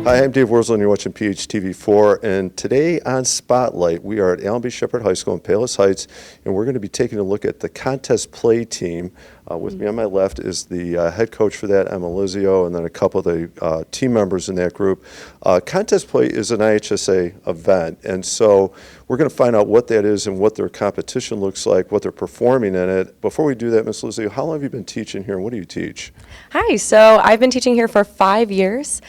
Hi, I'm Dave Wurzel, and you're watching PHTV4. And today on Spotlight, we are at Allenby Shepard High School in Palos Heights, and we're going to be taking a look at the contest play team. With me on my left is the head coach for that, Emma Lizio, and then a couple of the team members in that group. Contest play is an IHSA event, and so we're going to find out what that is and what their competition looks like, what they're performing in it. Before we do that, Ms. Lizio, how long have you been teaching here, and what do you teach? Hi, so I've been teaching here for 5 years.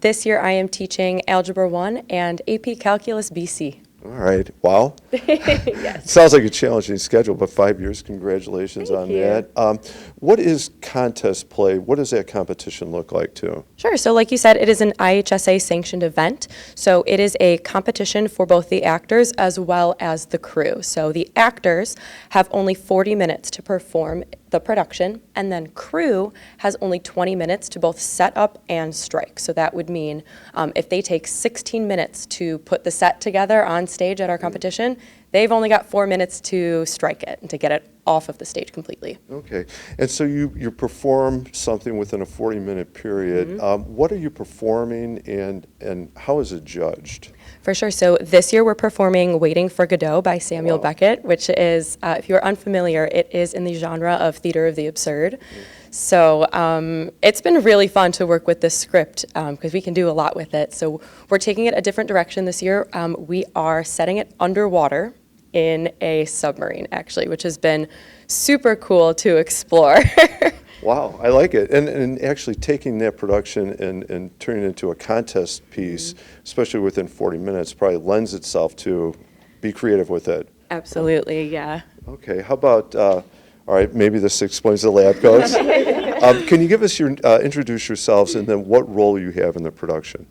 This year I am teaching Algebra 1 and AP Calculus BC. All right. Wow. Yes. Sounds like a challenging schedule, but 5 years. Congratulations on that. What is contest play? What does that competition look like, too? Sure. So like you said, it is an IHSA sanctioned event. So it is a competition for both the actors as well as the crew. So the actors have only 40 minutes to perform the production, and then crew has only 20 minutes to both set up and strike. So that would mean if they take 16 minutes to put the set together on stage at our competition, they've only got 4 minutes to strike it and to get it off of the stage completely. Okay. And so you perform something within a 40-minute period. What are you performing, and how is it judged? For sure. So this year we're performing Waiting for Godot by Samuel Beckett, which is, if you're unfamiliar, it is in the genre of theater of the absurd. So it's been really fun to work with this script because we can do a lot with it. So we're taking it a different direction this year. We are setting it underwater in a submarine, actually, which has been super cool to explore. Wow, I like it. And actually taking that production and turning it into a contest piece, especially within 40 minutes, probably lends itself to be creative with it. Absolutely, yeah. Okay, how about, all right, maybe this explains the lab coats. Can you give us introduce yourselves and then what role you have in the production?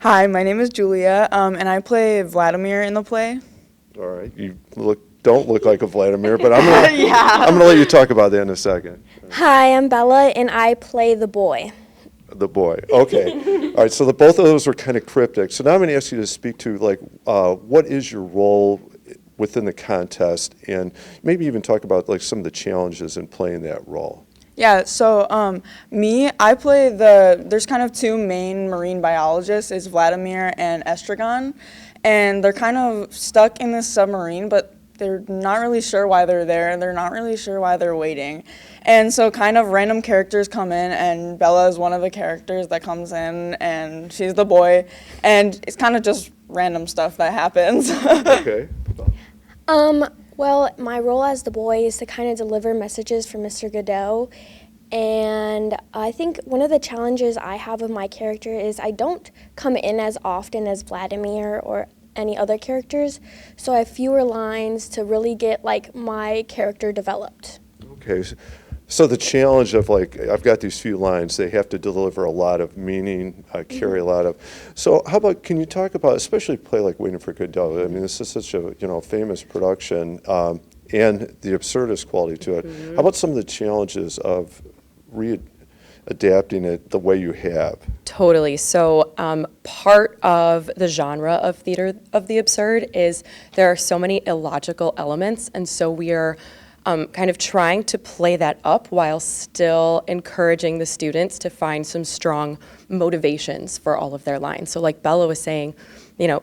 Hi, my name is Julia, and I play Vladimir in the play. All right, you don't look like a Vladimir, but I'm gonna let you talk about that in a second. Hi, I'm Bella, and I play the boy. The boy. Okay. All right. So both of those were kind of cryptic. So now I'm going to ask you to speak to what is your role within the contest, and maybe even talk about some of the challenges in playing that role. Yeah, so I play there's kind of two main marine biologists, is Vladimir and Estragon, and they're kind of stuck in this submarine, but they're not really sure why they're there, and they're not really sure why they're waiting. And so kind of random characters come in, and Bella is one of the characters that comes in, and she's the boy, and it's kind of just random stuff that happens. Okay. Well, my role as the boy is to kind of deliver messages for Mr. Godot, and I think one of the challenges I have with my character is I don't come in as often as Vladimir or any other characters, so I have fewer lines to really get my character developed. Okay. So the challenge of I've got these few lines, they have to deliver a lot of meaning, carry a lot of. So how about, can you talk about, especially play like Waiting for Godot? I mean, this is such a famous production, and the absurdist quality to it. How about some of the challenges of adapting it the way you have? Totally. So part of the genre of theater of the absurd is there are so many illogical elements, and so we are kind of trying to play that up while still encouraging the students to find some strong motivations for all of their lines. So like Bella was saying,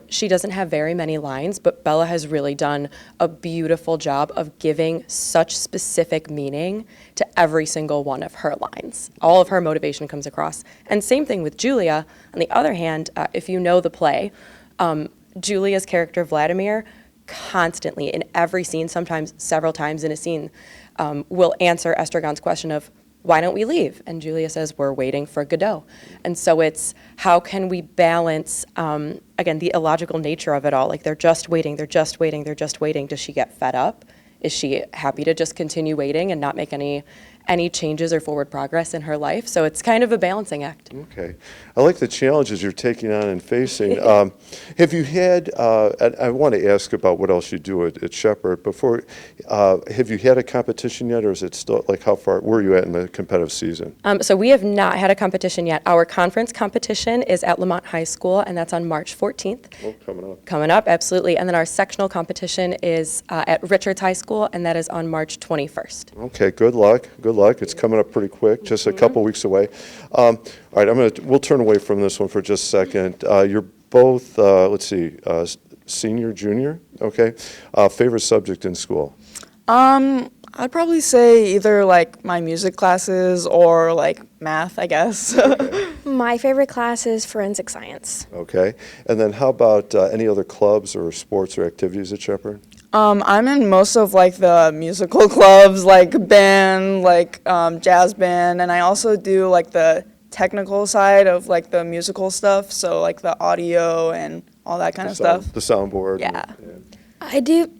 she doesn't have very many lines, but Bella has really done a beautiful job of giving such specific meaning to every single one of her lines. All of her motivation comes across. And same thing with Julia. On the other hand, if you know the play, Julia's character, Vladimir, constantly in every scene, sometimes several times in a scene, will answer Estragon's question of, why don't we leave? And Julia says, we're waiting for Godot. And so it's, how can we balance, again, the illogical nature of it all? They're just waiting, they're just waiting, they're just waiting. Does she get fed up? Is she happy to just continue waiting and not make any changes or forward progress in her life? So it's kind of a balancing act. Okay. I like the challenges you're taking on and facing. Have you had, I want to ask about what else you do at Shepard. Have you had a competition yet, or is it still, how far, where are you at in the competitive season? So we have not had a competition yet. Our conference competition is at Lamont High School, and that's on March 14th. Oh, coming up. Coming up, absolutely. And then our sectional competition is at Richards High School, and that is on March 21st. Okay, good luck. Good luck. luck. It's coming up pretty quick, just a couple weeks away. All right, we'll turn away from this one for just a second. You're both, let's see, senior, junior, okay? Favorite subject in school? I'd probably say either like my music classes or like math, I guess. My favorite class is forensic science. Okay. And then how about any other clubs or sports or activities at Shepard? I'm in most of like the musical clubs, like band, like jazz band, and I also do like the technical side of like the musical stuff, so like the audio and all that kind of stuff. The soundboard. Yeah. I do,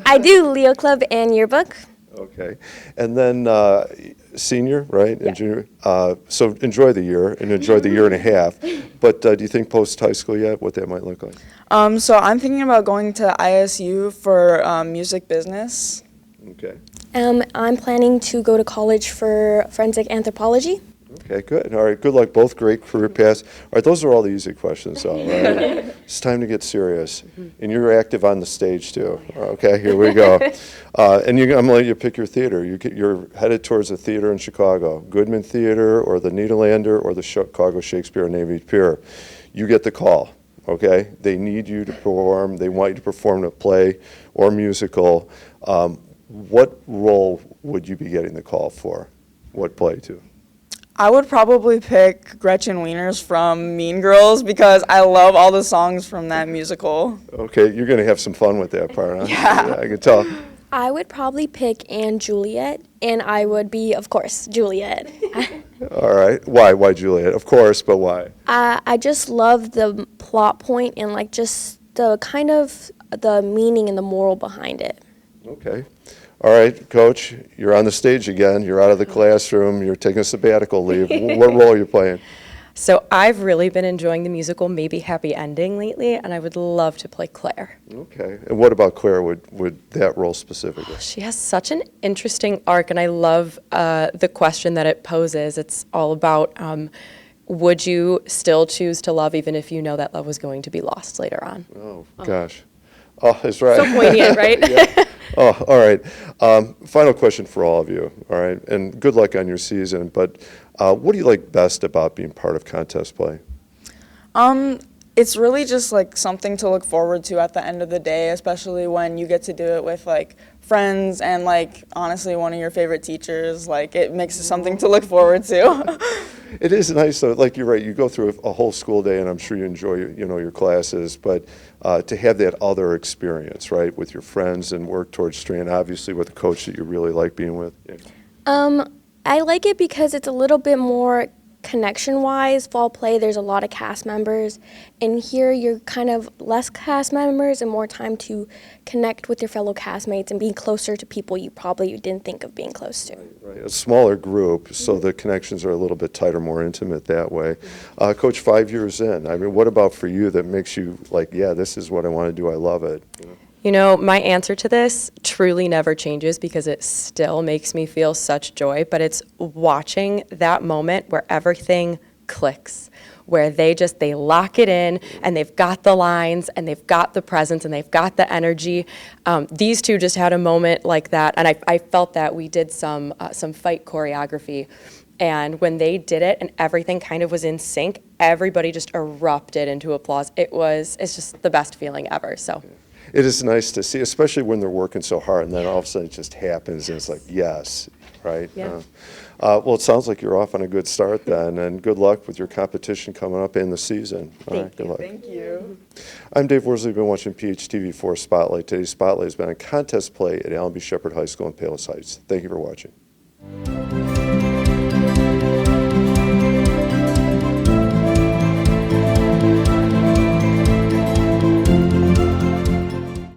I do Leo Club and yearbook. Okay. And then senior, right? Yeah. And junior. So enjoy the year and enjoy the year and a half. But do you think post-high school yet, what that might look like? So I'm thinking about going to ISU for music business. Okay. I'm planning to go to college for forensic anthropology. Okay, good. All right, good luck. Both great career paths. All right, those are all the easy questions, all right? It's time to get serious. And you're active on the stage, too. Okay, here we go. I'm going to let you pick your theater. You're headed towards a theater in Chicago, Goodman Theater or the Nederlander or the Chicago Shakespeare and Navy Pier. You get the call, okay? They need you to perform. They want you to perform a play or musical. What role would you be getting the call for? What play, too? I would probably pick Gretchen Wieners from Mean Girls because I love all the songs from that musical. Okay, you're going to have some fun with that part, huh? Yeah. I can tell. I would probably pick Anne Juliet, and I would be, of course, Juliet. All right. Why? Why Juliet? Of course, but why? I just love the plot point and like just the kind of the meaning and the moral behind it. Okay. All right, Coach, you're on the stage again. You're out of the classroom. You're taking a sabbatical leave. What role are you playing? So I've really been enjoying the musical Maybe Happy Ending lately, and I would love to play Claire. Okay. And what about Claire? Would that role specifically? She has such an interesting arc, and I love the question that it poses. It's all about would you still choose to love even if you know that love was going to be lost later on? Oh, gosh. Oh, that's right. So poignant, right? Yeah. Oh, all right. Final question for all of you, all right? And good luck on your season, but what do you like best about being part of contest play? It's really just like something to look forward to at the end of the day, especially when you get to do it with like friends and like honestly one of your favorite teachers. Like it makes it something to look forward to. It is nice, though. Like you're right, you go through a whole school day, and I'm sure you enjoy, your classes. But to have that other experience, right, with your friends and work towards straying, obviously with a coach that you really like being with. Yeah. I like it because it's a little bit more connection-wise. Fall play, there's a lot of cast members, and here you're kind of less cast members and more time to connect with your fellow castmates and be closer to people you probably didn't think of being close to. Right, a smaller group, so the connections are a little bit tighter, more intimate that way. Coach, 5 years in, I mean, what about for you that makes you like, yeah, this is what I want to do, I love it? You know, my answer to this truly never changes because it still makes me feel such joy, but it's watching that moment where everything clicks, where they lock it in and they've got the lines and they've got the presence and they've got the energy. These two just had a moment like that, and I felt that we did some fight choreography. And when they did it and everything kind of was in sync, everybody just erupted into applause. It's just the best feeling ever, so. It is nice to see, especially when they're working so hard, and then all of a sudden it just happens, and it's like, yes, right? Yeah. Well, it sounds like you're off on a good start then, and good luck with your competition coming up in the season. All right, good luck. Thank you. I'm Dave Worsley. You've been watching PHTV4 Spotlight. Today's Spotlight has been a contest play at Allenby Shepard High School in Palos Heights. Thank you for watching.